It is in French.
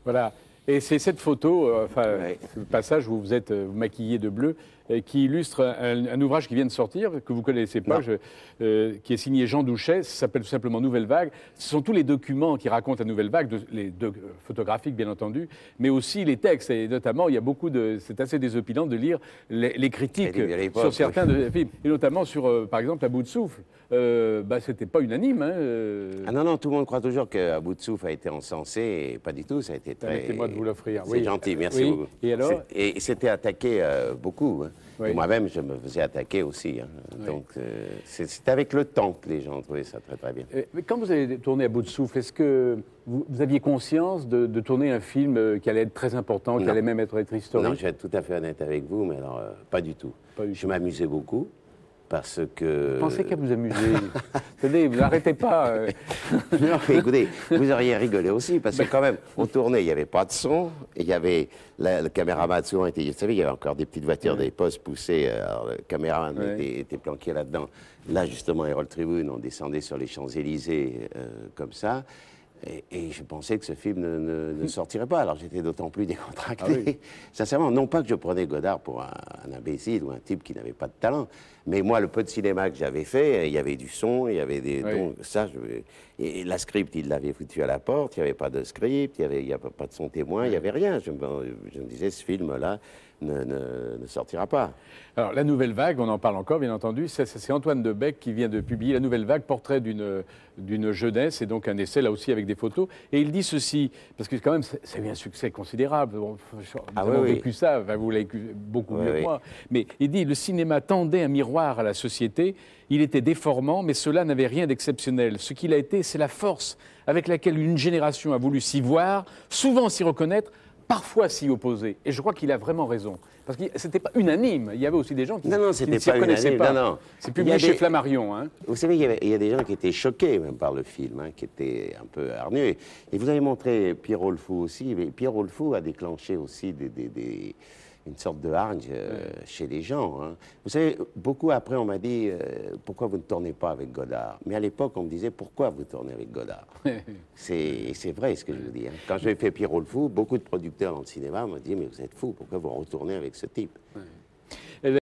Voilà. Et c'est cette photo, Ouais. ce passage où vous êtes maquillé de bleu, qui illustre un ouvrage qui vient de sortir, que vous ne connaissez pas, qui est signé Jean Douchet, ça s'appelle tout simplement Nouvelle Vague. Ce sont tous les documents qui racontent la Nouvelle Vague, photographiques bien entendu, mais aussi les textes. Et notamment, il y a beaucoup de... C'est assez désopilant de lire les critiques sur certains de films, et notamment sur, par exemple, À bout de souffle. C'était pas unanime. Hein, Ah non, non, tout le monde croit toujours qu'À bout de souffle a été encensé, et pas du tout, ça a été très... Permettez-moi de vous l'offrir. C'est gentil, merci beaucoup. Et alors? Et c'était attaqué beaucoup. Hein. Oui. Moi-même, je me faisais attaquer aussi. Hein. Oui. Donc, c'est avec le temps que les gens ont trouvé ça très, très bien. Mais quand vous avez tourné À bout de souffle, est-ce que vous aviez conscience de tourner un film qui allait être très important, qui allait même être historique? Non, je vais être tout à fait honnête avec vous, mais alors, pas du tout. Je m'amusais beaucoup. Parce que... Vous pensez qu'à vous amuser. Tenez, vous n'arrêtez pas. Non, mais écoutez, vous auriez rigolé aussi, parce que quand même, on tournait, il n'y avait pas de son, et il y avait... Le caméraman souvent était... Vous savez, il y avait encore des petites voitures, des postes poussés, alors le caméraman était planqué là-dedans. Là, justement, Harold Tribune, on descendait sur les Champs-Élysées, comme ça. Et je pensais que ce film ne sortirait pas. Alors j'étais d'autant plus décontracté. Ah oui. Sincèrement, non pas que je prenais Godard pour un imbécile ou un type qui n'avait pas de talent, mais moi, le peu de cinéma que j'avais fait, il y avait du son, il y avait des... Oui. Donc, ça, et la script, il l'avait foutu à la porte, il n'y avait pas de script, il n'y avait pas de son témoin, il n'y avait rien. Je me disais, ce film-là ne sortira pas. Alors, La Nouvelle Vague, on en parle encore, bien entendu, c'est Antoine Debec qui vient de publier La Nouvelle Vague, portrait d'une jeunesse, et donc un essai, là aussi, avec des photos. Et il dit ceci, parce que quand même, c'est eu un succès considérable. Bon, nous avons vécu ça, vous l'avez vécu beaucoup mieux que moi. Mais il dit, le cinéma tendait un miroir à la société, il était déformant, mais cela n'avait rien d'exceptionnel. Ce qu'il a été, c'est la force avec laquelle une génération a voulu s'y voir, souvent s'y reconnaître, parfois s'y opposer. Et je crois qu'il a vraiment raison. Parce que ce n'était pas unanime. Il y avait aussi des gens qui ne s'y reconnaissaient pas. Non. C'est publié chez Flammarion. Hein. Vous savez, il y a des gens qui étaient choqués même par le film, hein, qui étaient un peu hargneux. Et vous avez montré Pierrot le Fou aussi. Mais Pierrot le Fou a déclenché aussi une sorte de hargne chez les gens. Hein. Vous savez, beaucoup après, on m'a dit pourquoi vous ne tournez pas avec Godard? Mais à l'époque, on me disait pourquoi vous tournez avec Godard? C'est vrai ce que je vous dis. Hein. Quand j'ai fait Pierrot le Fou, beaucoup de producteurs dans le cinéma m'ont dit mais vous êtes fou, pourquoi vous retournez avec ce type?